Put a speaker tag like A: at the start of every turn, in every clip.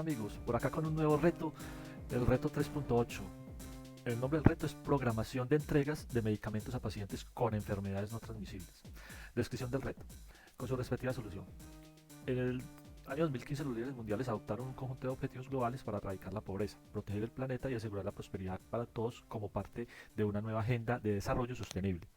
A: amigos, por acá con un nuevo reto, el reto 3.8. El nombre del reto es programación de entregas de medicamentos a pacientes con enfermedades no transmisibles. Descripción del reto, con su respectiva solución. En el año 2015 los líderes mundiales adoptaron un conjunto de objetivos globales para erradicar la pobreza, proteger el planeta y asegurar la prosperidad para todos como parte de una nueva agenda de desarrollo sostenible.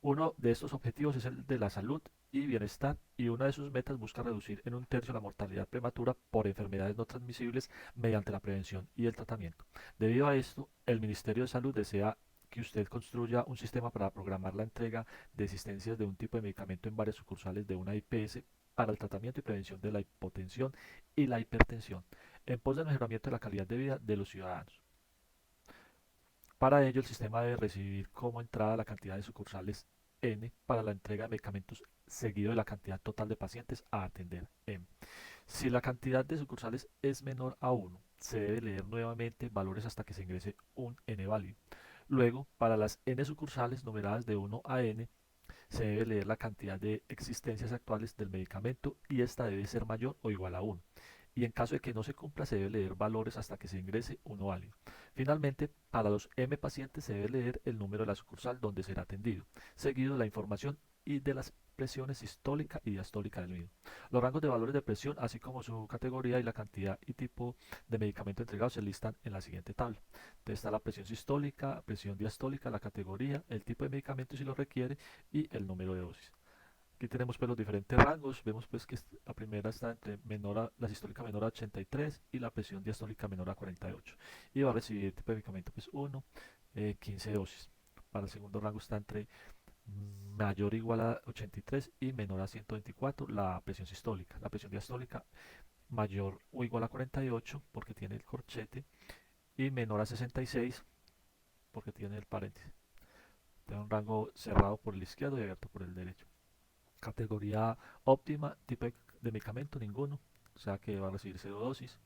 A: Uno de estos objetivos es el de la salud y bienestar y una de sus metas busca reducir en un tercio la mortalidad prematura por enfermedades no transmisibles mediante la prevención y el tratamiento. Debido a esto, el Ministerio de Salud desea que usted construya un sistema para programar la entrega de existencias de un tipo de medicamento en varias sucursales de una IPS para el tratamiento y prevención de la hipotensión y la hipertensión, en pos del mejoramiento de la calidad de vida de los ciudadanos. Para ello, el sistema debe recibir como entrada la cantidad de sucursales N para la entrega de medicamentos seguido de la cantidad total de pacientes a atender M. Si la cantidad de sucursales es menor a 1, se debe leer nuevamente valores hasta que se ingrese un N válido. Luego, para las N sucursales numeradas de 1 a N, se debe leer la cantidad de existencias actuales del medicamento y esta debe ser mayor o igual a 1. Y en caso de que no se cumpla, se debe leer valores hasta que se ingrese uno válido. Finalmente, para los M pacientes se debe leer el número de la sucursal donde será atendido, seguido de la información y de las presiones sistólica y diastólica del mismo. Los rangos de valores de presión, así como su categoría y la cantidad y tipo de medicamento entregado se listan en la siguiente tabla. Entonces está la presión sistólica, presión diastólica, la categoría, el tipo de medicamento si lo requiere y el número de dosis. Aquí tenemos pues los diferentes rangos, vemos pues que la primera está entre la sistólica menor a 83 y la presión diastólica menor a 48 y va a recibir tipo de medicamento pues 1, 15 dosis. Para el segundo rango está entre mayor o igual a 83 y menor a 124 la presión sistólica. La presión diastólica mayor o igual a 48 porque tiene el corchete y menor a 66 porque tiene el paréntesis. Tiene un rango cerrado por el izquierdo y abierto por el derecho. Categoría óptima, tipo de medicamento, ninguno. O sea que va a recibir cero dosis.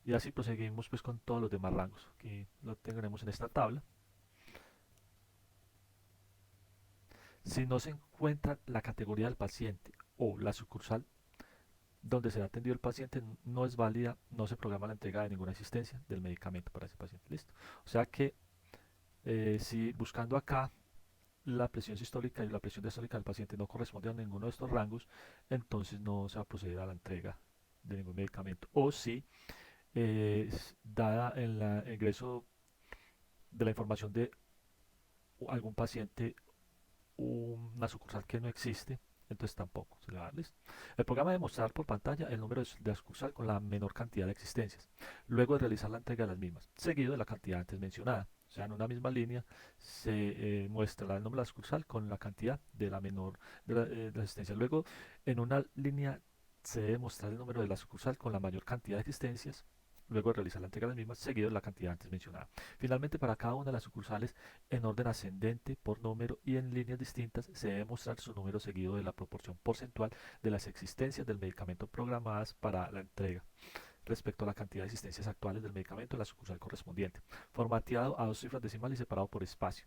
A: Y así proseguimos pues con todos los demás rangos. Aquí lo tendremos en esta tabla. Si no se encuentra la categoría del paciente o la sucursal donde será atendido el paciente no es válida, no se programa la entrega de ninguna asistencia del medicamento para ese paciente. Listo. O sea que si buscando acá la presión sistólica y la presión diastólica del paciente no corresponde a ninguno de estos rangos, entonces no se va a proceder a la entrega de ningún medicamento. O si, dada en el ingreso de la información de algún paciente una sucursal que no existe, entonces tampoco se le va a dar listo. El programa debe mostrar por pantalla el número de la sucursal con la menor cantidad de existencias, luego de realizar la entrega de las mismas, seguido de la cantidad antes mencionada. O sea, en una misma línea se muestra el nombre de la sucursal con la cantidad de la menor de la existencia. Luego, en una línea se debe mostrar el número de la sucursal con la mayor cantidad de existencias, luego de realizar la entrega de las mismas, seguido de la cantidad antes mencionada. Finalmente, para cada una de las sucursales en orden ascendente por número y en líneas distintas, se debe mostrar su número seguido de la proporción porcentual de las existencias del medicamento programadas para la entrega respecto a la cantidad de existencias actuales del medicamento en la sucursal correspondiente, formateado a dos cifras decimales y separado por espacio.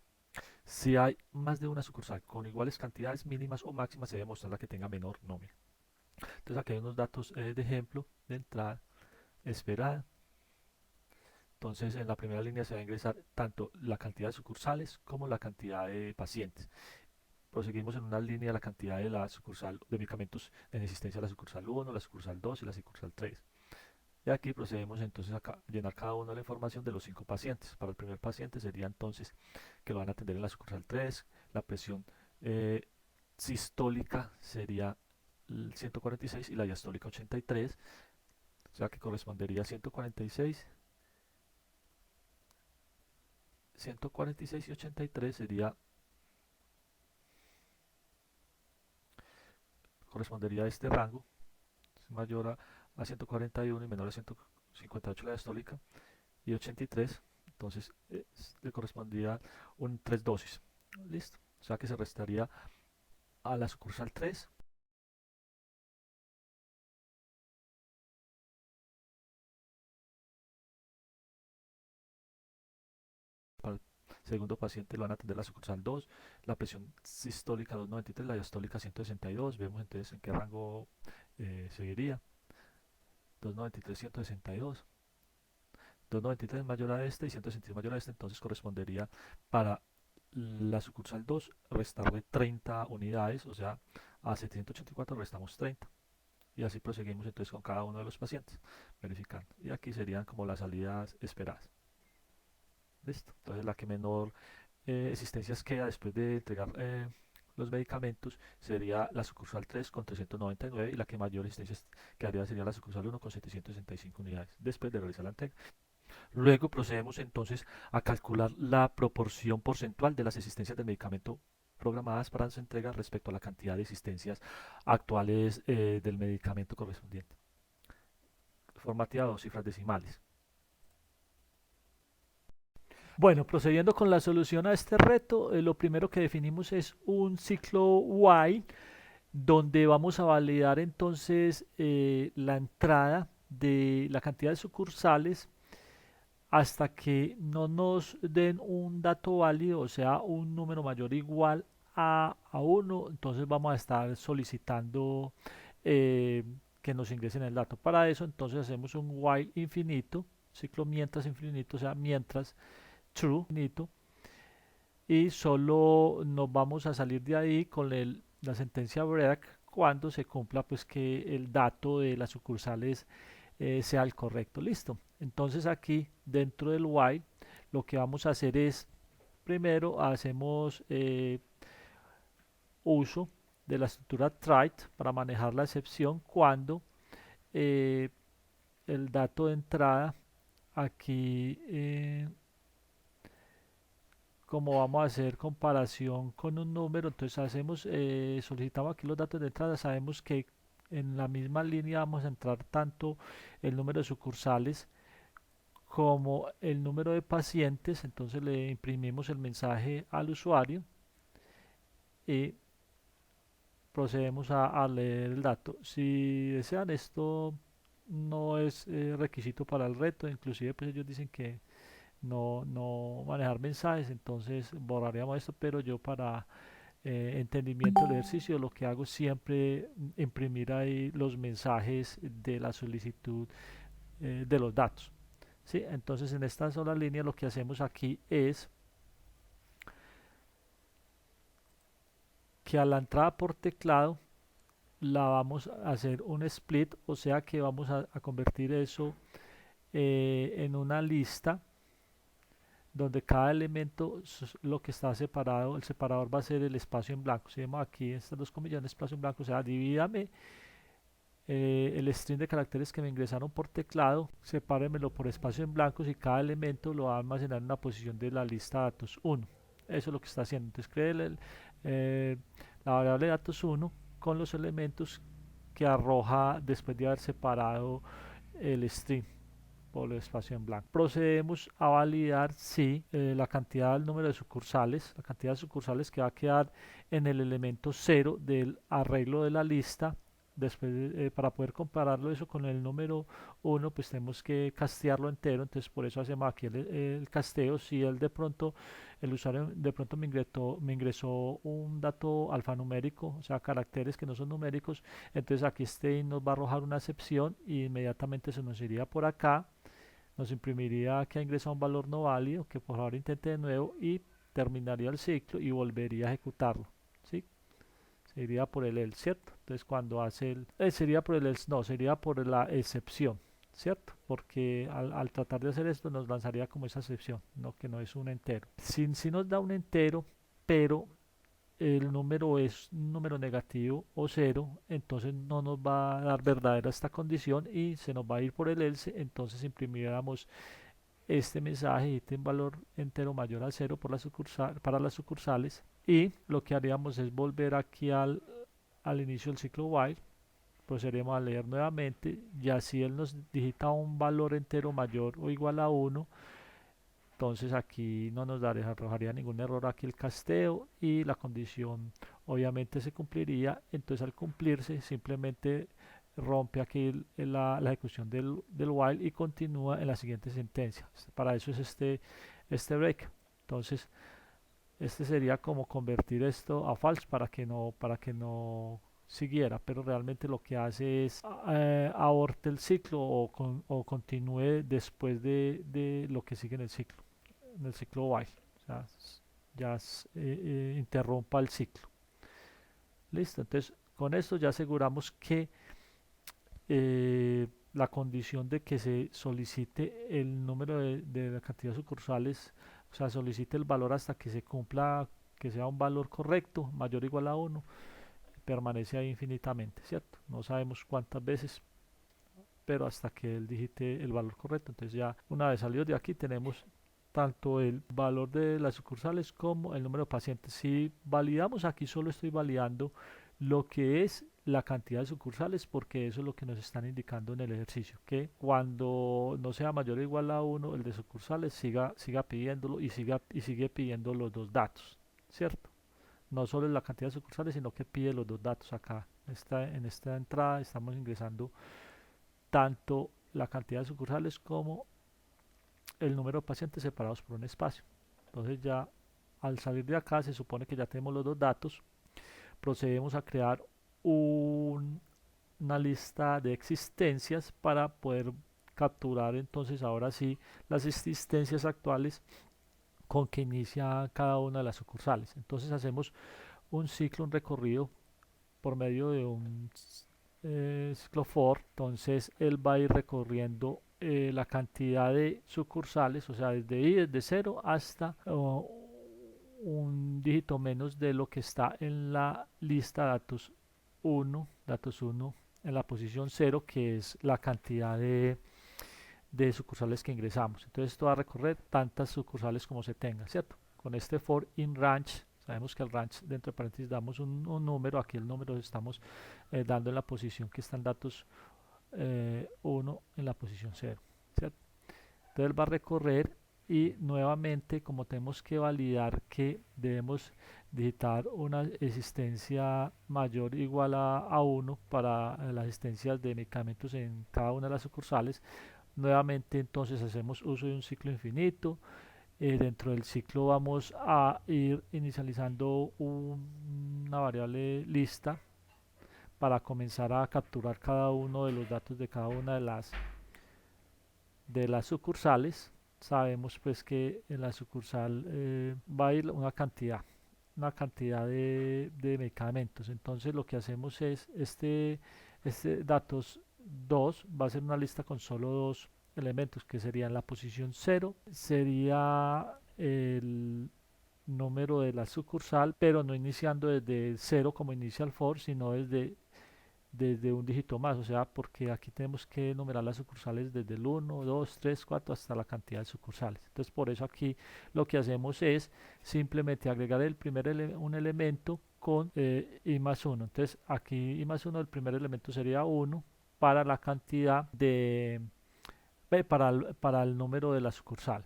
A: Si hay más de una sucursal con iguales cantidades mínimas o máximas, se debe mostrar la que tenga menor número. Entonces aquí hay unos datos de ejemplo de entrada esperada. Entonces, en la primera línea se va a ingresar tanto la cantidad de sucursales como la cantidad de pacientes. Proseguimos en una línea la cantidad de la sucursal de medicamentos en existencia de la sucursal 1, la sucursal 2 y la sucursal 3. Y aquí procedemos entonces a llenar cada una de la información de los 5 pacientes. Para el primer paciente sería entonces que lo van a atender en la sucursal 3, la presión eh, sistólica sería 146 y la diastólica 83, o sea que correspondería a 146 y 83 sería, correspondería a este rango, es mayor a 141 y menor a 158 la diastólica, y 83, entonces le correspondía un 3 dosis. Listo. O sea que se restaría a la sucursal 3. Para el segundo paciente lo van a atender la sucursal 2, la presión sistólica 293, la diastólica 162. Vemos entonces en qué rango seguiría. 293, 162. 293 mayor a este y 162 mayor a este, entonces correspondería para la sucursal 2 restarle 30 unidades, o sea, a 784 restamos 30. Y así proseguimos entonces con cada uno de los pacientes, verificando. Y aquí serían como las salidas esperadas. Listo. Entonces la que menor existencias queda después de entregar los medicamentos sería la sucursal 3 con 399 y la que mayor existencias quedaría sería la sucursal 1 con 765 unidades después de realizar la entrega. Luego procedemos entonces a calcular la proporción porcentual de las existencias del medicamento programadas para su entrega respecto a la cantidad de existencias actuales del medicamento correspondiente. Formateado a cifras decimales. Bueno, procediendo con la solución a este reto, lo primero que definimos es un ciclo while, donde vamos a validar entonces la entrada de la cantidad de sucursales hasta que no nos den un dato válido, o sea, un número mayor o igual a 1, entonces vamos a estar solicitando eh, que nos ingresen el dato. Para eso entonces hacemos un while infinito, ciclo mientras infinito, o sea, mientras true infinito, y solo nos vamos a salir de ahí con la sentencia break cuando se cumpla pues que el dato de las sucursales sea el correcto. Listo. Entonces aquí dentro del while lo que vamos a hacer es primero hacemos uso de la estructura try para manejar la excepción cuando eh, el dato de entrada aquí como vamos a hacer comparación con un número, entonces solicitamos aquí los datos de entrada, sabemos que en la misma línea vamos a entrar tanto el número de sucursales como el número de pacientes, entonces le imprimimos el mensaje al usuario y procedemos a leer el dato. Si desean, esto no es requisito para el reto, inclusive pues ellos dicen que no manejar mensajes, entonces borraríamos esto, pero yo para entendimiento del ejercicio lo que hago es siempre imprimir ahí los mensajes de la solicitud de los datos. ¿Sí? Entonces en esta sola línea lo que hacemos aquí es que a la entrada por teclado la vamos a hacer un split, o sea que vamos a convertir eso en una lista donde cada elemento lo que está separado, el separador va a ser el espacio en blanco. Si vemos aquí estas dos comillas, un espacio en blanco, o sea, divídame el string de caracteres que me ingresaron por teclado, sepáremelo por espacio en blanco y cada elemento lo va a almacenar en una posición de la lista datos 1. Eso es lo que está haciendo. Entonces cree la variable datos 1 con los elementos que arroja después de haber separado el string por el espacio en blanco. Procedemos a validar si la cantidad del número de sucursales, la cantidad de sucursales que va a quedar en el elemento 0 del arreglo de la lista. Después, para poder compararlo eso con el número 1, pues tenemos que castearlo entero, entonces por eso hacemos aquí el casteo. Si él de pronto, el usuario de pronto me ingresó un dato alfanumérico, o sea, caracteres que no son numéricos, entonces aquí este nos va a arrojar una excepción y inmediatamente se nos iría por acá, nos imprimiría que ha ingresado un valor no válido, que por favor intente de nuevo y terminaría el ciclo y volvería a ejecutarlo. ¿Sí? Sería por el else, ¿cierto? Entonces cuando hace sería por el else, no, sería por la excepción, ¿cierto? Porque al tratar de hacer esto nos lanzaría como esa excepción, ¿no? Que no es un entero. Si nos da un entero, pero el número es un número negativo o cero, entonces no nos va a dar verdadera esta condición y se nos va a ir por el else, entonces imprimiríamos este mensaje y este valor entero mayor a cero por la sucursal, para las sucursales, y lo que haríamos es volver aquí al inicio del ciclo while, procederemos a leer nuevamente, ya si él nos digita un valor entero mayor o igual a 1, entonces aquí no nos arrojaría ningún error aquí el casteo y la condición obviamente se cumpliría. Entonces al cumplirse simplemente rompe aquí la ejecución del while y continúa en la siguiente sentencia. Para eso es este break. Entonces este sería como convertir esto a false para que no siguiera, pero realmente lo que hace es aborte el ciclo o continúe después de lo que sigue en el ciclo while. O sea, ya interrumpa el ciclo. Listo, entonces con esto ya aseguramos que la condición de que se solicite el número de la cantidad de sucursales, o sea, solicite el valor hasta que se cumpla, que sea un valor correcto, mayor o igual a uno, permanece ahí infinitamente, ¿cierto? No sabemos cuántas veces, pero hasta que él digite el valor correcto. Entonces ya una vez salidos de aquí tenemos tanto el valor de las sucursales como el número de pacientes. Si validamos aquí, solo estoy validando lo que es la cantidad de sucursales, porque eso es lo que nos están indicando en el ejercicio, que cuando no sea mayor o igual a uno, el de sucursales siga pidiéndolo y sigue pidiendo los dos datos, ¿cierto? No solo la cantidad de sucursales, sino que pide los dos datos acá. En esta entrada estamos ingresando tanto la cantidad de sucursales como el número de pacientes separados por un espacio. Entonces ya al salir de acá se supone que ya tenemos los dos datos. Procedemos a crear una lista de existencias para poder capturar entonces ahora sí las existencias actuales con que inicia cada una de las sucursales. Entonces hacemos un ciclo, un recorrido por medio de un ciclo for. Entonces él va a ir recorriendo la cantidad de sucursales, o sea, desde cero hasta un dígito menos de lo que está en la lista datos uno en la posición cero, que es la cantidad de sucursales que ingresamos. Entonces esto va a recorrer tantas sucursales como se tenga, ¿cierto? Con este for in range, sabemos que el range dentro de paréntesis damos un número, aquí el número estamos dando en la posición que están datos 1 en la posición cero, ¿cierto? Entonces él va a recorrer y nuevamente, como tenemos que validar que debemos digitar una existencia mayor o igual a 1 para las existencias de medicamentos en cada una de las sucursales, nuevamente entonces hacemos uso de un ciclo infinito. Dentro del ciclo vamos a ir inicializando una variable lista para comenzar a capturar cada uno de los datos de cada una de las sucursales. Sabemos pues que en la sucursal va a ir una cantidad de medicamentos. Entonces lo que hacemos es este datos 2 va a ser una lista con solo dos elementos, que serían la posición cero, sería el número de la sucursal, pero no iniciando desde cero como inicia el for, sino desde un dígito más, o sea, porque aquí tenemos que numerar las sucursales desde el 1, 2, 3, 4 hasta la cantidad de sucursales. Entonces, por eso aquí lo que hacemos es simplemente agregar un elemento con i más 1. Entonces, aquí i más 1, el primer elemento sería 1 para la cantidad para el número de la sucursal.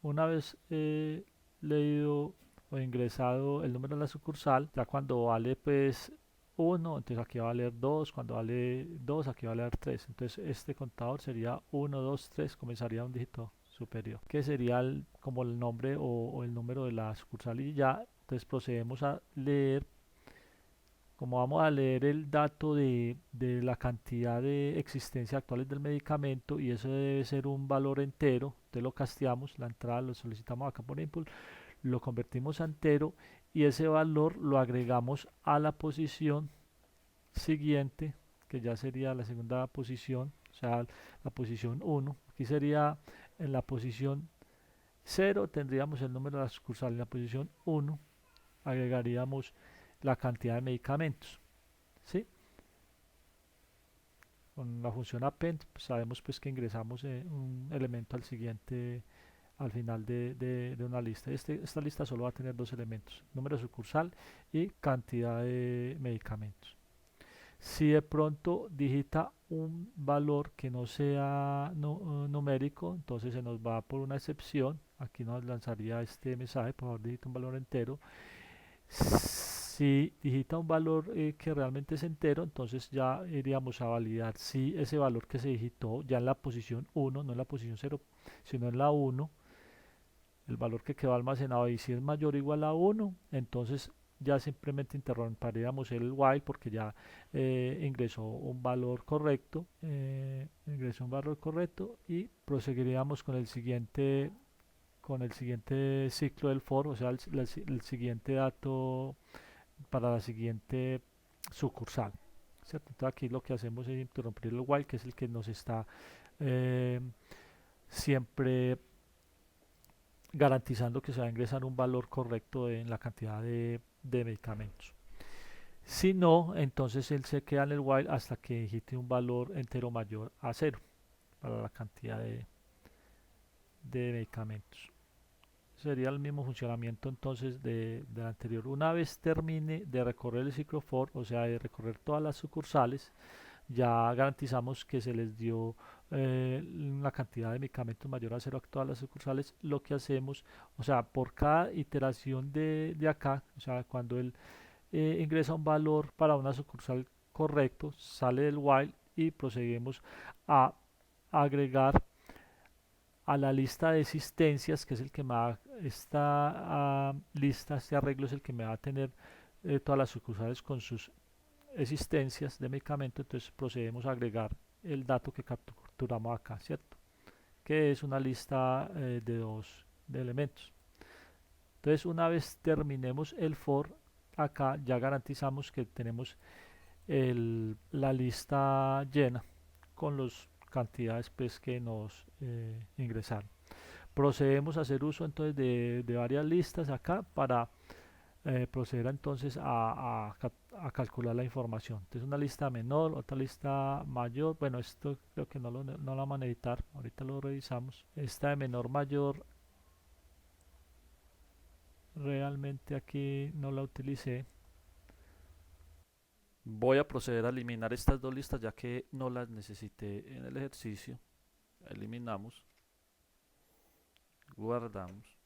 A: Una vez leído o ingresado el número de la sucursal, ya cuando vale pues 1, entonces aquí va a valer 2, cuando vale 2, aquí va a valer 3. Entonces este contador sería 1, 2, 3, comenzaría un dígito superior, que sería como el nombre o el número de la sucursal y ya. Entonces procedemos a leer, como vamos a leer el dato de la cantidad de existencia actuales del medicamento y eso debe ser un valor entero, entonces lo casteamos, la entrada lo solicitamos acá por input, lo convertimos a entero y ese valor lo agregamos a la posición siguiente, que ya sería la segunda posición, o sea, la posición 1. Aquí sería en la posición cero tendríamos el número de la sucursal, en la posición 1 agregaríamos la cantidad de medicamentos, ¿sí? Con la función append pues sabemos pues que ingresamos un elemento al siguiente al final de una lista. Esta lista solo va a tener dos elementos, número sucursal y cantidad de medicamentos. Si de pronto digita un valor que no sea numérico, entonces se nos va por una excepción. Aquí nos lanzaría este mensaje, por favor digita un valor entero. Si digita un valor que realmente es entero, entonces ya iríamos a validar si ese valor que se digitó ya en la posición 1, no en la posición 0, sino en la 1, el valor que quedó almacenado y si es mayor o igual a 1, entonces ya simplemente interrumpiríamos el while porque ya ingresó un valor correcto, y proseguiríamos con el siguiente ciclo del for, o sea, el siguiente dato para la siguiente sucursal, ¿cierto? Entonces aquí lo que hacemos es interrumpir el while, que es el que nos está eh, siempre garantizando que se va a ingresar un valor correcto en la cantidad de medicamentos. Si no, entonces él se queda en el while hasta que digite un valor entero mayor a cero para la cantidad de medicamentos. Sería el mismo funcionamiento entonces del anterior. Una vez termine de recorrer el ciclo for, o sea, de recorrer todas las sucursales, ya garantizamos que se les dio una cantidad de medicamentos mayor a cero a todas las sucursales. Lo que hacemos, o sea, por cada iteración de acá, o sea, cuando él ingresa un valor para una sucursal correcto, sale del while y procedemos a agregar a la lista de existencias, que es el que me va, esta lista, este arreglo es el que me va a tener todas las sucursales con sus existencias de medicamento. Entonces procedemos a agregar el dato que capturamos acá, ¿cierto? Que es una lista de dos de elementos. Entonces una vez terminemos el for, acá ya garantizamos que tenemos la lista llena con las cantidades pues, que nos ingresaron. Procedemos a hacer uso entonces de varias listas acá para proceder entonces a calcular la información. Entonces una lista menor, otra lista mayor. Bueno, esto creo que no lo vamos a necesitar, ahorita lo revisamos. Esta de menor mayor realmente aquí no la utilicé. Voy a proceder a eliminar estas dos listas ya que no las necesité en el ejercicio. Eliminamos, guardamos.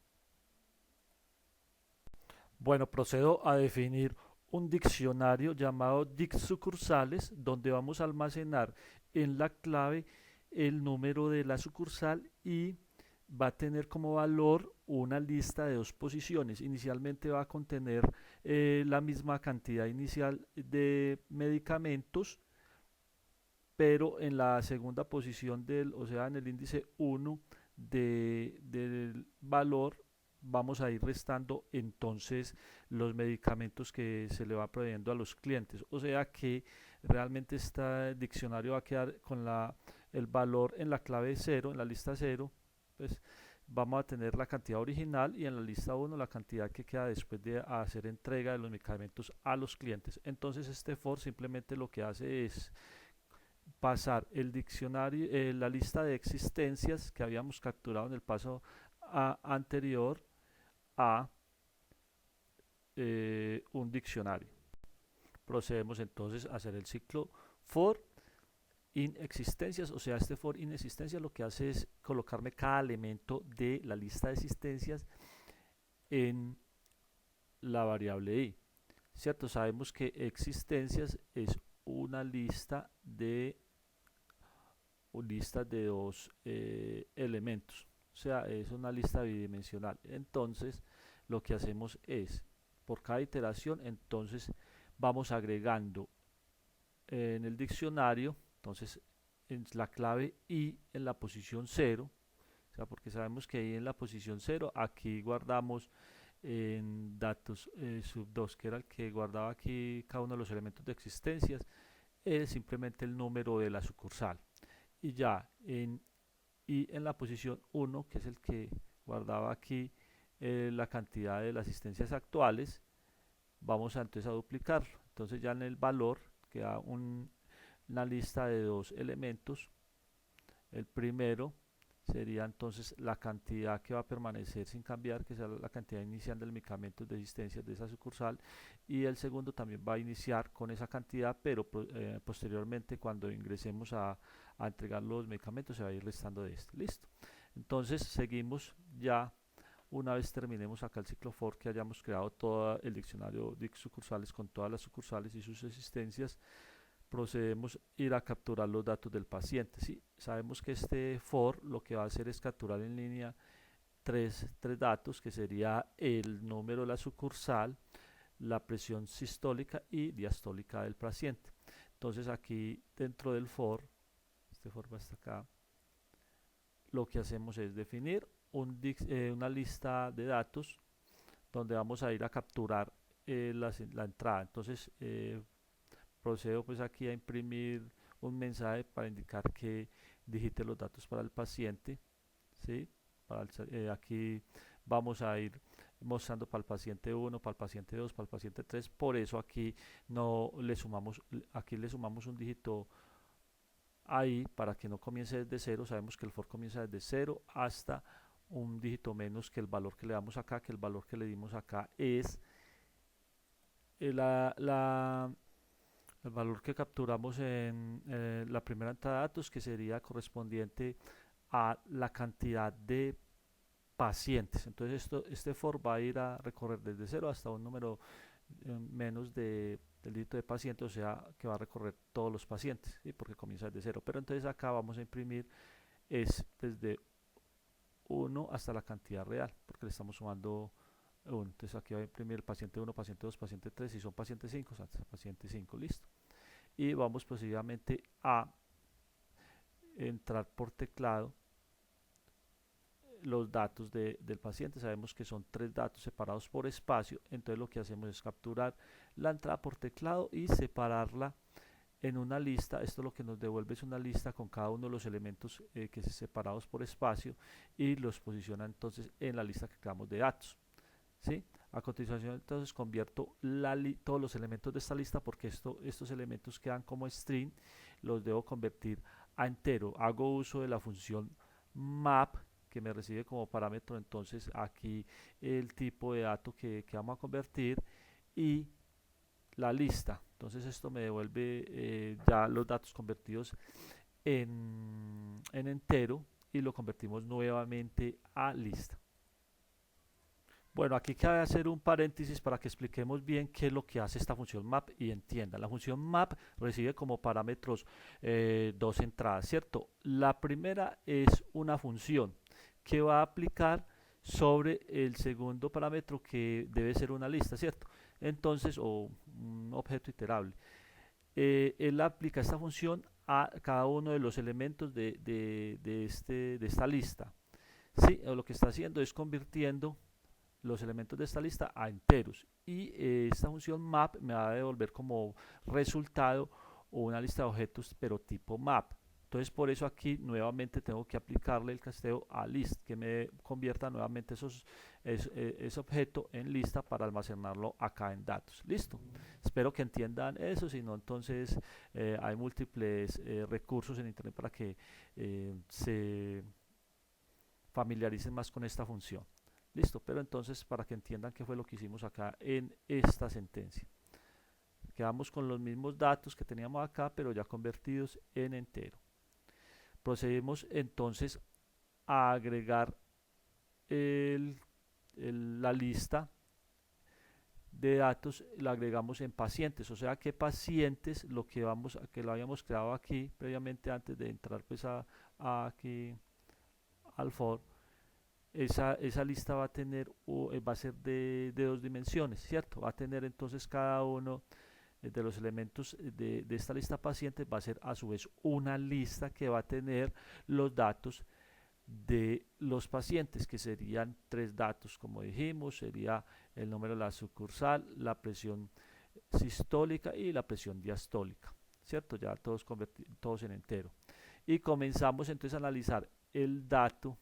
A: Bueno, procedo a definir un diccionario llamado dicsucursales, donde vamos a almacenar en la clave el número de la sucursal y va a tener como valor una lista de dos posiciones. Inicialmente va a contener la misma cantidad inicial de medicamentos, pero en la segunda posición o sea, en el índice 1 del valor, vamos a ir restando entonces los medicamentos que se le va proveyendo a los clientes. O sea que realmente este diccionario va a quedar con el valor en la clave 0, en la lista 0, pues vamos a tener la cantidad original y en la lista 1 la cantidad que queda después de hacer entrega de los medicamentos a los clientes. Entonces este for simplemente lo que hace es pasar el diccionario, la lista de existencias que habíamos capturado en el paso anterior a un diccionario. Procedemos entonces a hacer el ciclo for in existencias, o sea, este for in existencias lo que hace es colocarme cada elemento de la lista de existencias en la variable i, ¿cierto? Sabemos que existencias es una lista de dos elementos, o sea, es una lista bidimensional. Entonces, lo que hacemos es, por cada iteración, entonces vamos agregando en el diccionario, entonces, en la clave i en la posición 0, o sea, porque sabemos que i en la posición 0, aquí guardamos en datos sub 2, que era el que guardaba aquí cada uno de los elementos de existencias, es simplemente el número de la sucursal. Y ya en la posición 1, que es el que guardaba aquí la cantidad de las asistencias actuales, vamos entonces a duplicarlo. Entonces ya en el valor queda una lista de dos elementos. El primero sería entonces la cantidad que va a permanecer sin cambiar, que sea la cantidad inicial del medicamento de existencia de esa sucursal, y el segundo también va a iniciar con esa cantidad, pero posteriormente cuando ingresemos a entregar los medicamentos se va a ir restando de este. Listo. Entonces seguimos ya. Una vez terminemos acá el ciclo for, que hayamos creado todo el diccionario de sucursales con todas las sucursales y sus existencias, procedemos a ir a capturar los datos del paciente. ¿Sí? Sabemos que este for lo que va a hacer es capturar en línea tres datos, que sería el número de la sucursal, la presión sistólica y diastólica del paciente. Entonces aquí dentro del for, este for va hasta acá, lo que hacemos es definir una lista de datos donde vamos a ir a capturar la entrada. Entonces procedo pues aquí a imprimir un mensaje para indicar que digite los datos para el paciente, ¿sí? Aquí vamos a ir mostrando para el paciente 1, para el paciente 2, para el paciente 3. Por eso aquí no le sumamos, aquí le sumamos un dígito ahí para que no comience desde 0. Sabemos que el for comienza desde 0 hasta un dígito menos que el valor que le damos acá, que el valor que le dimos acá es el valor que capturamos en la primera entrada de datos, que sería correspondiente a la cantidad de pacientes. Entonces este for va a ir a recorrer desde 0 hasta un número menos del dígito de paciente, o sea que va a recorrer todos los pacientes, ¿sí? Porque comienza desde 0. Pero entonces acá vamos a imprimir es desde 1 hasta la cantidad real, porque le estamos sumando 1. Entonces aquí va a imprimir el paciente 1, paciente 2, paciente 3, si son paciente 5, hasta paciente 5, listo. Y vamos procedidamente a entrar por teclado los datos del paciente. Sabemos que son 3 datos separados por espacio, entonces lo que hacemos es capturar la entrada por teclado y separarla en una lista. Esto lo que nos devuelve es una lista con cada uno de los elementos que se separados por espacio y los posiciona entonces en la lista que creamos de datos, ¿sí? A continuación entonces convierto todos los elementos de esta lista, porque estos elementos quedan como string, los debo convertir a entero. Hago uso de la función map, que me recibe como parámetro entonces aquí el tipo de dato que vamos a convertir y la lista. Entonces esto me devuelve ya los datos convertidos en entero y lo convertimos nuevamente a lista. Bueno, aquí cabe hacer un paréntesis para que expliquemos bien qué es lo que hace esta función map y entiendan. La función map recibe como parámetros dos entradas, ¿cierto? La primera es una función que va a aplicar sobre el segundo parámetro, que debe ser una lista, ¿cierto? Entonces, o un objeto iterable. Él aplica esta función a cada uno de los elementos de esta lista. Sí, lo que está haciendo es convirtiendo los elementos de esta lista a enteros, y esta función map me va a devolver como resultado una lista de objetos pero tipo map. Entonces por eso aquí nuevamente tengo que aplicarle el casteo a list, que me convierta nuevamente ese objeto en lista para almacenarlo acá en datos. Listo, espero que entiendan eso. Si no, entonces hay múltiples recursos en internet para que se familiaricen más con esta función. Listo, pero entonces para que entiendan qué fue lo que hicimos acá en esta sentencia. Quedamos con los mismos datos que teníamos acá, pero ya convertidos en entero. Procedemos entonces a agregar la lista de datos, la agregamos en pacientes, o sea que pacientes, lo habíamos creado aquí previamente antes de entrar pues aquí al for. Esa lista va a tener va a ser de dos dimensiones, ¿cierto? Va a tener entonces cada uno de los elementos de esta lista pacientes, va a ser a su vez una lista que va a tener los datos de los pacientes, que serían 3 datos, como dijimos. Sería el número de la sucursal, la presión sistólica y la presión diastólica, ¿cierto? Ya todos en entero. Y comenzamos entonces a analizar el dato,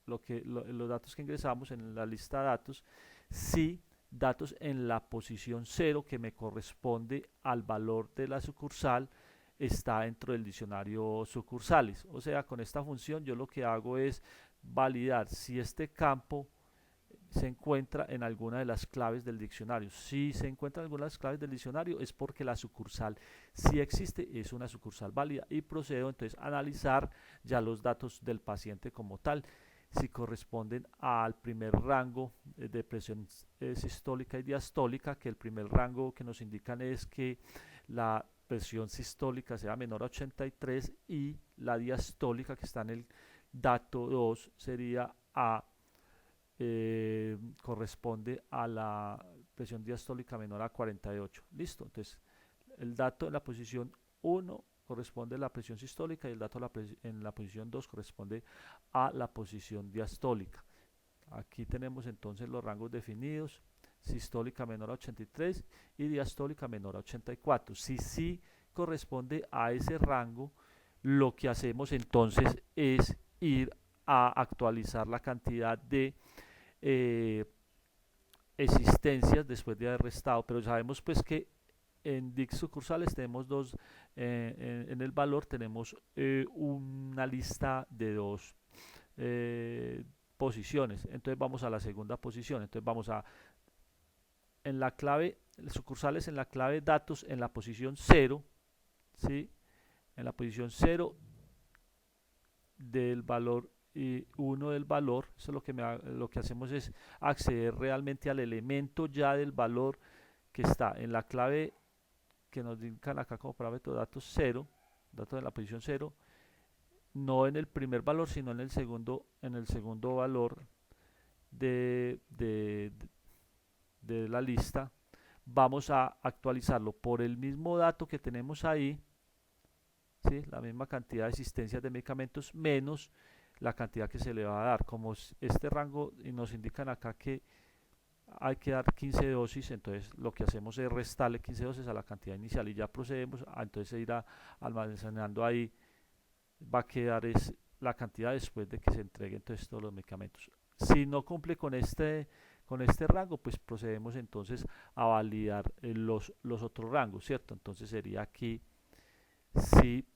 A: los datos que ingresamos en la lista de datos, si datos en la posición 0, que me corresponde al valor de la sucursal, está dentro del diccionario sucursales. O sea, con esta función yo lo que hago es validar si este campo se encuentra en alguna de las claves del diccionario. Si se encuentra en alguna de las claves del diccionario, es porque la sucursal sí existe, es una sucursal válida, y procedo entonces a analizar ya los datos del paciente como tal, si corresponden al primer rango de presión sistólica y diastólica, que el primer rango que nos indican es que la presión sistólica sea menor a 83 y la diastólica, que está en el dato 2, sería corresponde a la
B: presión diastólica menor a 48. Listo, entonces el dato en la posición 1 corresponde a la presión sistólica y el dato en la posición 2 corresponde a la posición diastólica. Aquí tenemos entonces los rangos definidos: sistólica menor a 83 y diastólica menor a 84. Si sí corresponde a ese rango, lo que hacemos entonces es ir a actualizar la cantidad de existencias después de haber restado, pero sabemos pues que en DIC sucursales tenemos dos, en el valor tenemos una lista de dos posiciones. Entonces vamos a la segunda posición. Entonces vamos a, en la clave, sucursales en la clave datos en la posición 0, ¿sí? En la posición 0 del valor y 1 del valor. Eso es lo que hacemos es acceder realmente al elemento ya del valor que está en la clave que nos indican acá como parámetro datos 0, datos de la posición 0, no en el primer valor, sino en el segundo valor de la lista. Vamos a actualizarlo por el mismo dato que tenemos ahí, ¿sí? La misma cantidad de existencias de medicamentos menos la cantidad que se le va a dar. Como este rango y nos indican acá que hay que dar 15 dosis, entonces lo que hacemos es restarle 15 dosis a la cantidad inicial y ya procedemos a entonces ir almacenando ahí. Va a quedar es la cantidad después de que se entreguen entonces todos los medicamentos. Si no cumple con este rango, pues procedemos entonces a validar los otros rangos, ¿cierto? Entonces sería aquí, si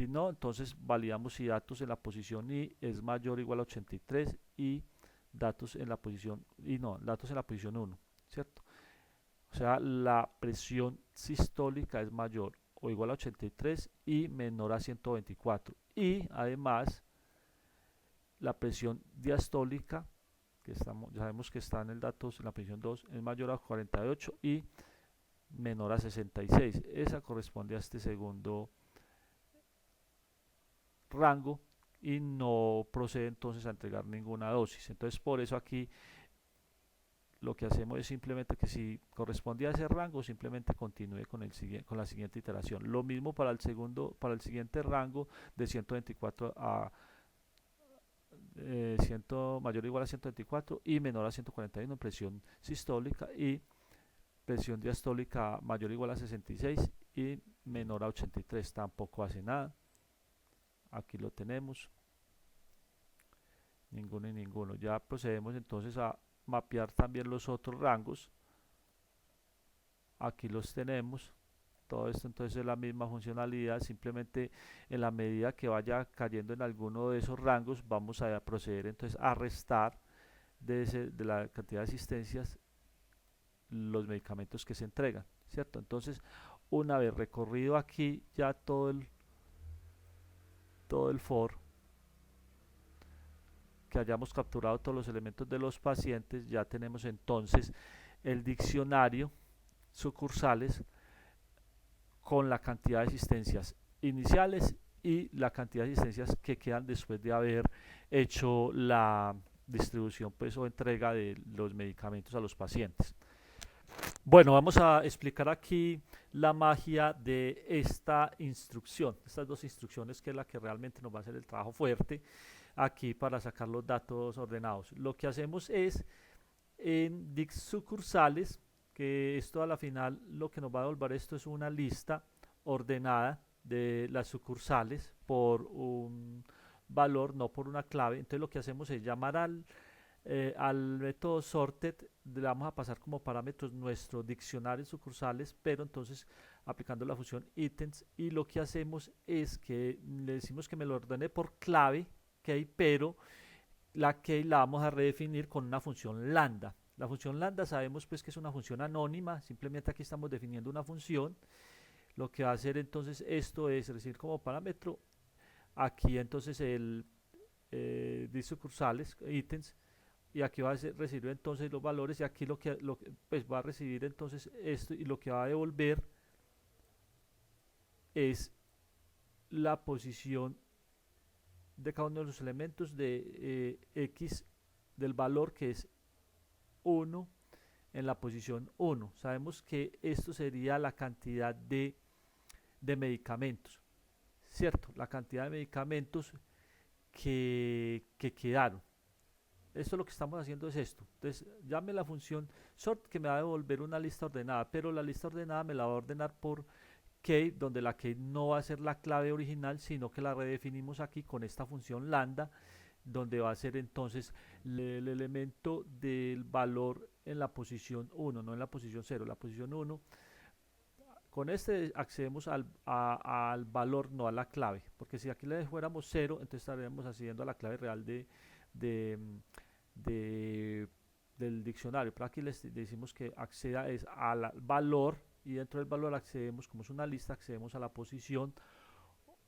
B: no, entonces validamos si datos en la posición I es mayor o igual a 83 y datos en la posición, y no, datos en la posición 1, ¿cierto? O sea, la presión sistólica es mayor o igual a 83 y menor a 124. Y además, la presión diastólica, que ya sabemos que está en el dato en la posición 2, es mayor a 48 y menor a 66. Esa corresponde a este segundo rango y no procede entonces a entregar ninguna dosis. Entonces, por eso aquí lo que hacemos es simplemente que si corresponde a ese rango, simplemente continúe con la siguiente iteración. Lo mismo para el siguiente rango de 124 a mayor o igual a 124 y menor a 141 en presión sistólica y presión diastólica mayor o igual a 66 y menor a 83. Tampoco hace nada. Aquí lo tenemos. Ninguno y ninguno. Ya procedemos entonces a mapear también los otros rangos. Aquí los tenemos. Todo esto entonces es la misma funcionalidad, simplemente en la medida que vaya cayendo en alguno de esos rangos vamos a proceder entonces a restar de la cantidad de asistencias los medicamentos que se entregan, ¿cierto? Entonces una vez recorrido aquí ya todo el for, que hayamos capturado todos los elementos de los pacientes, ya tenemos entonces el diccionario sucursales con la cantidad de asistencias iniciales y la cantidad de asistencias que quedan después de haber hecho la distribución pues o entrega de los medicamentos a los pacientes. Bueno, vamos a explicar aquí la magia de esta instrucción, estas dos instrucciones que es la que realmente nos va a hacer el trabajo fuerte aquí para sacar los datos ordenados. Lo que hacemos es en DIC sucursales, que esto a la final lo que nos va a devolver esto es una lista ordenada de las sucursales por un valor, no por una clave. Entonces lo que hacemos es llamar al método sorted, le vamos a pasar como parámetros nuestro diccionario de sucursales, pero entonces aplicando la función ítems, y lo que hacemos es que le decimos que me lo ordene por clave, key, pero la key la vamos a redefinir con una función lambda. La función lambda sabemos pues que es una función anónima, simplemente aquí estamos definiendo una función. Lo que va a hacer entonces esto es recibir como parámetro aquí entonces el de sucursales, ítems, y aquí va a recibir entonces los valores y aquí pues va a recibir entonces esto y lo que va a devolver es la posición de cada uno de los elementos de x del valor que es 1, en la posición 1. Sabemos que esto sería la cantidad de medicamentos, ¿cierto? La cantidad de medicamentos que quedaron. Esto lo que estamos haciendo es esto. Entonces, llame la función sort que me va a devolver una lista ordenada, pero la lista ordenada me la va a ordenar por key, donde la key no va a ser la clave original, sino que la redefinimos aquí con esta función lambda, donde va a ser entonces el elemento del valor en la posición 1, no en la posición 0. La posición 1, con este accedemos al valor, no a la clave, porque si aquí le fuéramos 0, entonces estaríamos accediendo a la clave real de, de, del diccionario, pero aquí les decimos que acceda es al valor, y dentro del valor accedemos, como es una lista, accedemos a la posición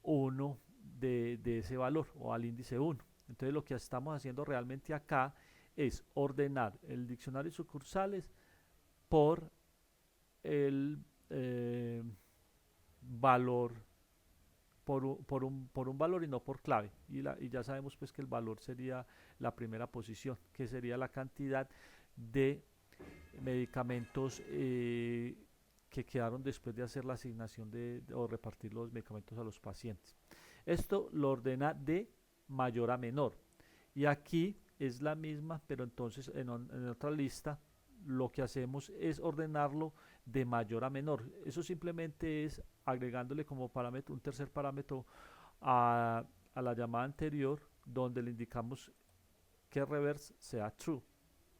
B: 1 de ese valor, o al índice 1. Entonces lo que estamos haciendo realmente acá es ordenar el diccionario de sucursales por el valor, por un valor y no por clave. Y ya sabemos pues que el valor sería la primera posición, que sería la cantidad de medicamentos que quedaron después de hacer la asignación o repartir los medicamentos a los pacientes. Esto lo ordena de mayor a menor. Y aquí es la misma, pero entonces en otra lista lo que hacemos es ordenarlo de mayor a menor. Eso simplemente es agregándole como parámetro un tercer parámetro a la llamada anterior, donde le indicamos que reverse sea true.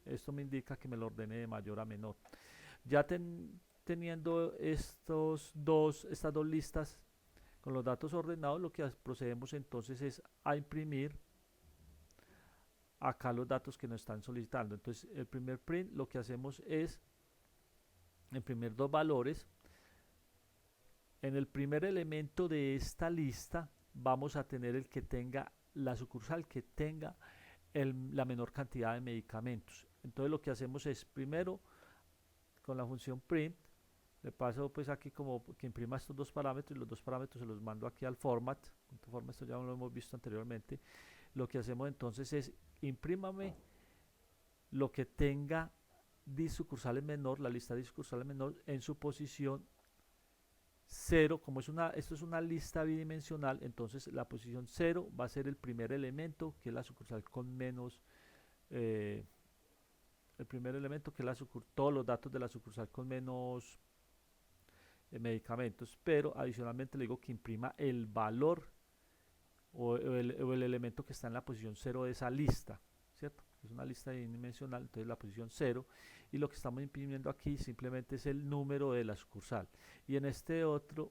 B: Esto me indica que me lo ordene de mayor a menor. Ya teniendo estas dos listas con los datos ordenados, lo que procedemos entonces es a imprimir acá los datos que nos están solicitando. Entonces el primer print lo que hacemos es imprimir dos valores. En el primer elemento de esta lista vamos a tener el que tenga la sucursal que tenga la menor cantidad de medicamentos. Entonces lo que hacemos es primero con la función print le paso pues aquí como que imprima estos dos parámetros, y los dos parámetros se los mando aquí al format. Esto ya lo hemos visto anteriormente. Lo que hacemos entonces es imprímame lo que tenga sucursales menor, la lista de sucursales menor en su posición 0. Como esto es una lista bidimensional, entonces la posición 0 va a ser el primer elemento, que es la sucursal con menos el primer elemento que es todos los datos de la sucursal con menos medicamentos, pero adicionalmente le digo que imprima el valor o el elemento que está en la posición 0 de esa lista, ¿cierto? Es una lista bidimensional, entonces la posición 0, y lo que estamos imprimiendo aquí simplemente es el número de la sucursal. Y en este otro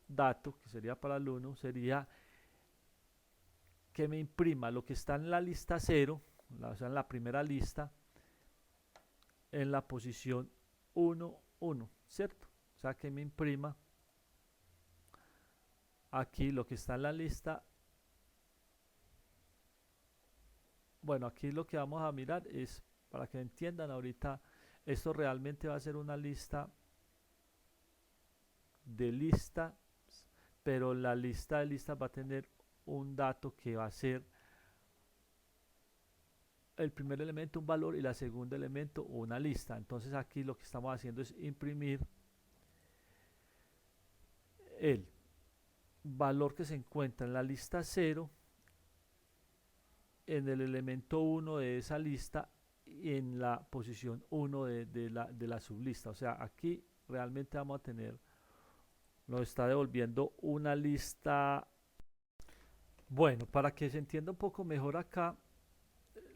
B: dato, que sería para el 1, sería que me imprima lo que está en la lista 0, o sea, en la primera lista, en la posición 1, 1, ¿cierto? O sea, que me imprima aquí lo que está en la lista. Bueno, aquí lo que vamos a mirar es, para que entiendan ahorita, esto realmente va a ser una lista de listas, pero la lista de listas va a tener un dato que va a ser el primer elemento un valor y la segunda elemento una lista. Entonces aquí lo que estamos haciendo es imprimir el valor que se encuentra en la lista 0 en el elemento 1 de esa lista y en la posición 1 de la sublista. O sea, aquí realmente vamos a tener, nos está devolviendo una lista. Bueno, para que se entienda un poco mejor acá,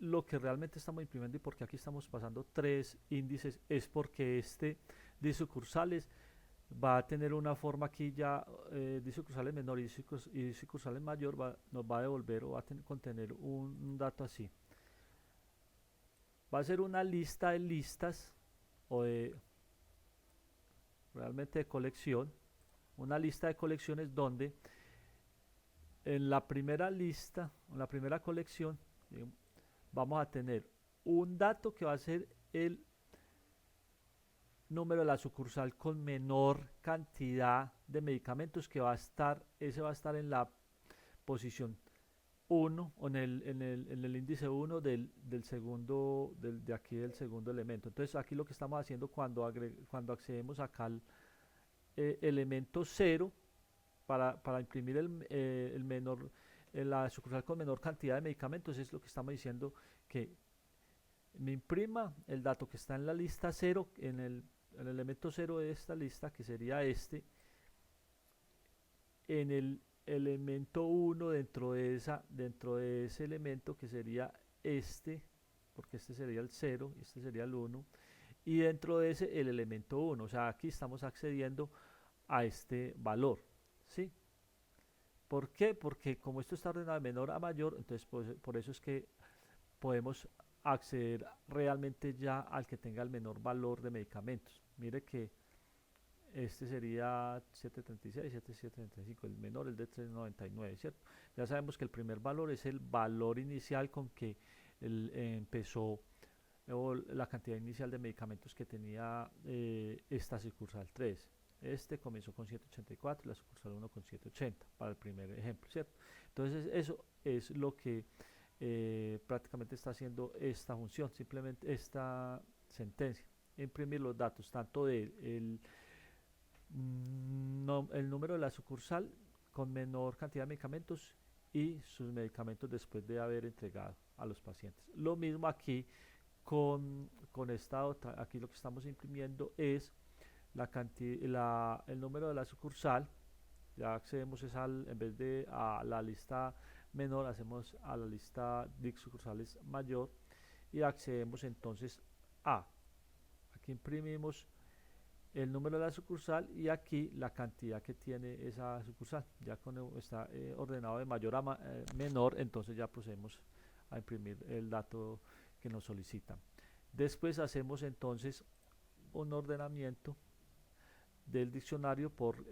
B: lo que realmente estamos imprimiendo y por qué aquí estamos pasando 3 índices es porque este de sucursales va a tener una forma aquí ya de sucursales menor y sucursales mayor, nos va a devolver o va a contener un dato así. Va a ser una lista de listas o de realmente de colección, una lista de colecciones donde en la primera lista, en la primera colección, vamos a tener un dato que va a ser el número de la sucursal con menor cantidad de medicamentos, que va a estar, ese va a estar en la posición 1 o en el índice 1 del segundo, de aquí del segundo elemento. Entonces aquí lo que estamos haciendo cuando accedemos acá al elemento 0 para imprimir el menor, la sucursal con menor cantidad de medicamentos, es lo que estamos diciendo que me imprima el dato que está en la lista 0, en el elemento 0 de esta lista, que sería este, en el elemento 1 dentro de ese elemento que sería este, porque este sería el 0 y este sería el 1, y dentro de ese el elemento 1, o sea, aquí estamos accediendo a este valor, ¿sí? ¿Por qué? Porque como esto está ordenado de menor a mayor, entonces pues, por eso es que podemos acceder realmente ya al que tenga el menor valor de medicamentos. Mire que este sería 736, 7735, el menor, el de 399, ¿cierto? Ya sabemos que el primer valor es el valor inicial con que empezó o la cantidad inicial de medicamentos que tenía esta sucursal 3. Este comenzó con 184 y la sucursal 1 con 180 para el primer ejemplo, ¿cierto? Entonces eso es lo que prácticamente está haciendo esta función, simplemente esta sentencia, imprimir los datos tanto del no, el número de la sucursal con menor cantidad de medicamentos y sus medicamentos después de haber entregado a los pacientes. Lo mismo aquí con esta otra, aquí lo que estamos imprimiendo es el número de la sucursal, ya accedemos en vez de a la lista menor, hacemos a la lista de sucursales mayor y accedemos entonces aquí imprimimos el número de la sucursal y aquí la cantidad que tiene esa sucursal. Ya cuando está ordenado de mayor a menor, entonces ya procedemos a imprimir el dato que nos solicitan. Después hacemos entonces un ordenamiento del diccionario por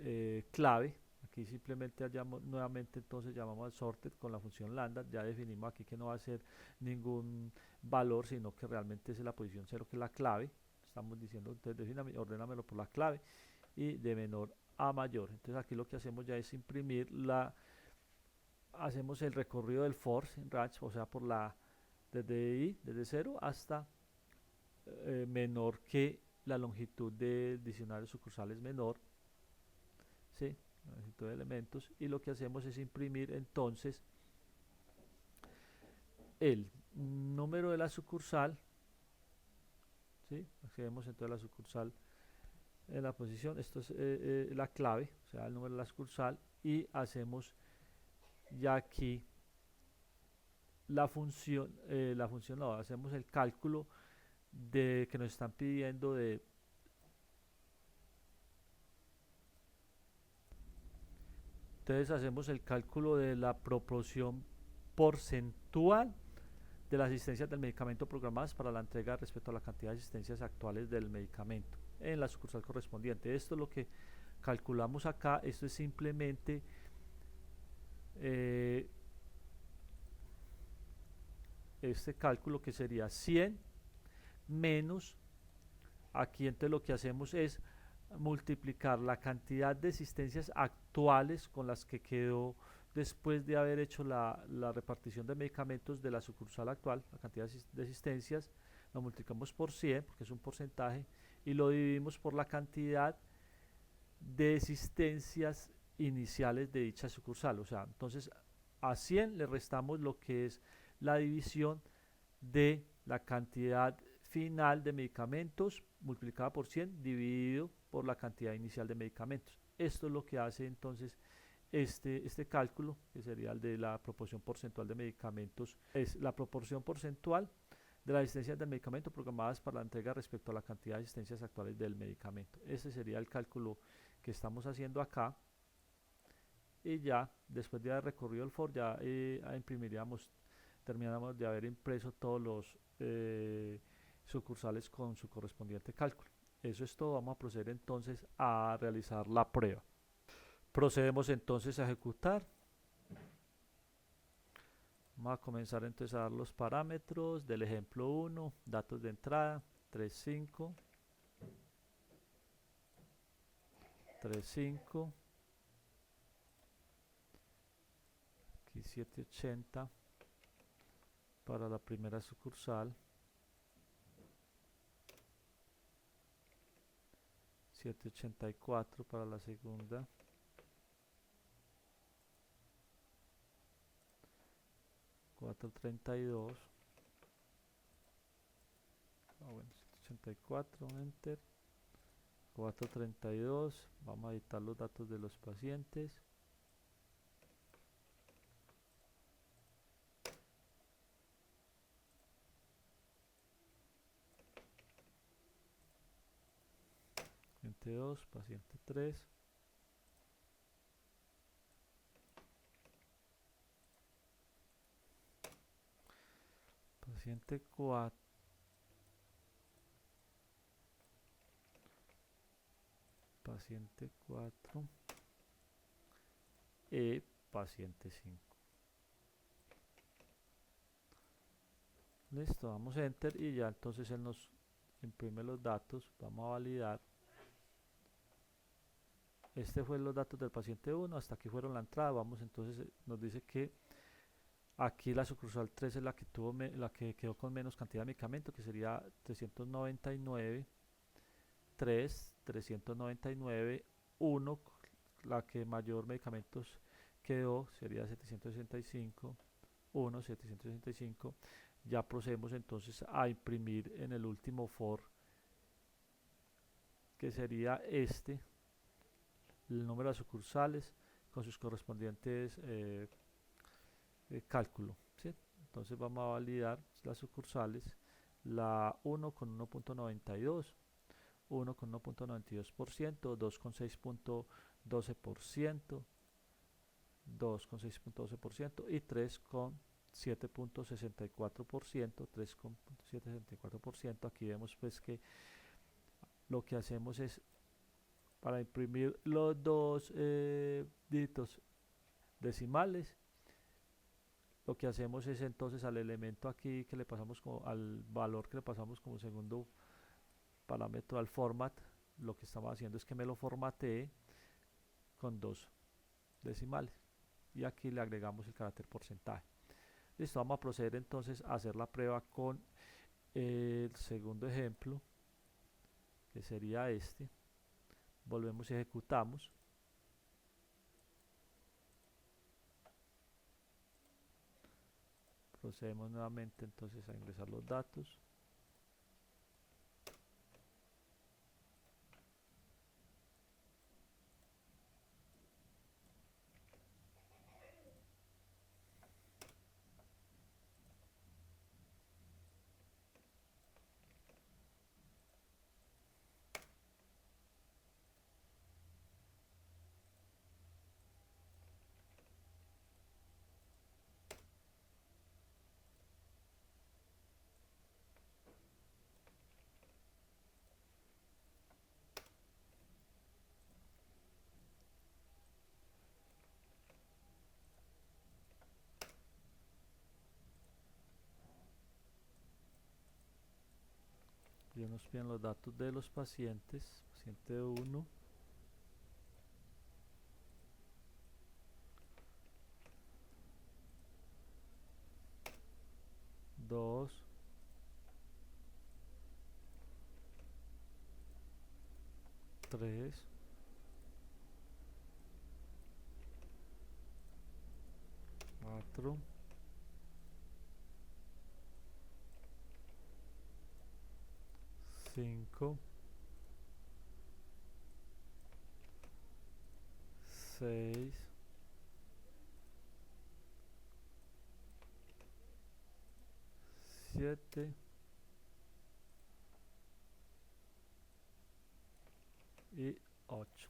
B: clave. Aquí simplemente nuevamente entonces llamamos al sorted con la función lambda. Ya definimos aquí que no va a ser ningún valor, sino que realmente es la posición 0, que es la clave. Estamos diciendo, entonces ordénamelo por la clave y de menor a mayor. Entonces aquí lo que hacemos ya es imprimir hacemos el recorrido del for en range, o sea, desde 0 hasta menor que la longitud del diccionario sucursal es menor, ¿sí? La longitud de elementos, y lo que hacemos es imprimir entonces el número de la sucursal, ¿sí? Accedemos entonces a la sucursal en la posición, esto es la clave, o sea, el número de la sucursal, y hacemos ya aquí la función no, hacemos el cálculo de que nos están pidiendo entonces hacemos el cálculo de la proporción porcentual de las asistencias del medicamento programadas para la entrega respecto a la cantidad de asistencias actuales del medicamento en la sucursal correspondiente. Esto es lo que calculamos acá. Esto es simplemente este cálculo, que sería 100 menos, aquí entonces lo que hacemos es multiplicar la cantidad de asistencias actuales con las que quedó después de haber hecho la repartición de medicamentos de la sucursal actual, la cantidad de asistencias, lo multiplicamos por 100 porque es un porcentaje y lo dividimos por la cantidad de asistencias iniciales de dicha sucursal. O sea, entonces a 100 le restamos lo que es la división de la cantidad final de medicamentos multiplicada por 100 dividido por la cantidad inicial de medicamentos. Esto es lo que hace entonces este cálculo, que sería el de la proporción porcentual de medicamentos. Es la proporción porcentual de las asistencias del medicamento programadas para la entrega respecto a la cantidad de asistencias actuales del medicamento. Ese sería el cálculo que estamos haciendo acá. Y ya, después de haber recorrido el for, ya terminamos de haber impreso todos los sucursales con su correspondiente cálculo. Eso es todo. Vamos a proceder entonces a realizar la prueba. Procedemos entonces a ejecutar. Vamos a comenzar entonces a dar los parámetros del ejemplo 1, datos de entrada, 35, 35, aquí 780 para la primera sucursal, 784 para la segunda, 432, bueno, 784, enter, 432, vamos a editar los datos de los pacientes, paciente 2, paciente 3, paciente 4, paciente 4 y paciente 5. Listo, damos enter y ya entonces él nos imprime los datos. Vamos a validar. Este fue los datos del paciente 1, hasta aquí fueron la entrada. Vamos entonces, nos dice que aquí la sucursal 3 es la que tuvo la que quedó con menos cantidad de medicamento, que sería 399, 3, 399, 1, la que mayor medicamentos quedó sería 765, 1, 765. Ya procedemos entonces a imprimir en el último for, que sería este, el número de sucursales con sus correspondientes cálculo, ¿sí? Entonces vamos a validar las sucursales, la 1 con 1.92, 1 con 1.92%, 2 con 6.12%, 2 con 6.12% y 3 con 7.64%, 3,764%. Aquí vemos pues que lo que hacemos es, para imprimir los dos dígitos decimales, lo que hacemos es entonces al elemento aquí que le pasamos como, al valor que le pasamos como segundo parámetro al format, lo que estamos haciendo es que me lo formatee con dos decimales y aquí le agregamos el carácter porcentaje. Listo, vamos a proceder entonces a hacer la prueba con el segundo ejemplo, que sería este. Volvemos y ejecutamos. Procedemos nuevamente entonces a ingresar los datos. Ya nos piden los datos de los pacientes. Paciente 1, dos, 3, 4, 5, 6, 7 y 8.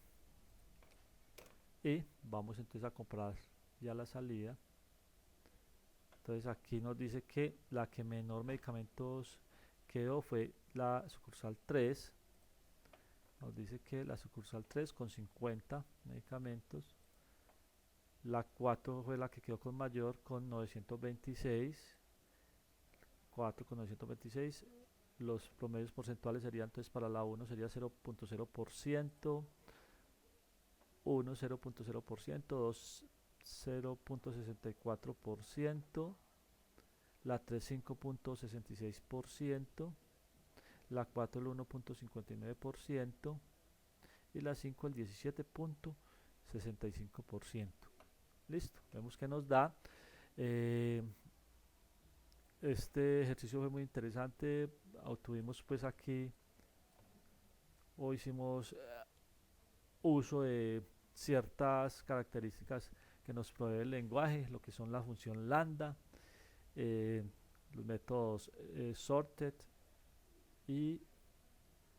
B: Y vamos entonces a comprar ya la salida. Entonces aquí nos dice que la que menor medicamentos quedó fue la sucursal 3. Nos dice que la sucursal 3 con 50 medicamentos. La 4 fue la que quedó con mayor con 926. 4 con 926. Los promedios porcentuales serían entonces para la 1 sería 0.0%, 1 0.0%, 2 0.64%, la 3 5.66%, la 4 el 1.59% y la 5 el 17.65%. Listo, vemos que nos da. Este ejercicio fue muy interesante. Obtuvimos pues aquí, o hicimos uso de ciertas características que nos provee el lenguaje, lo que son la función lambda, los métodos sorted y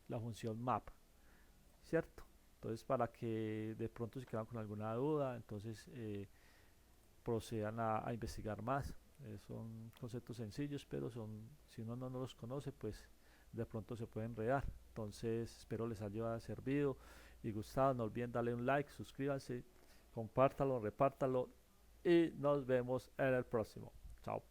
B: la función map, ¿cierto? Entonces, para que de pronto se quedan con alguna duda, entonces procedan a investigar más. Son conceptos sencillos, pero si uno no los conoce, pues de pronto se puede enredar. Entonces, espero les haya servido y gustado. No olviden darle un like, suscríbanse, compártalo, repártalo y nos vemos en el próximo. Chao.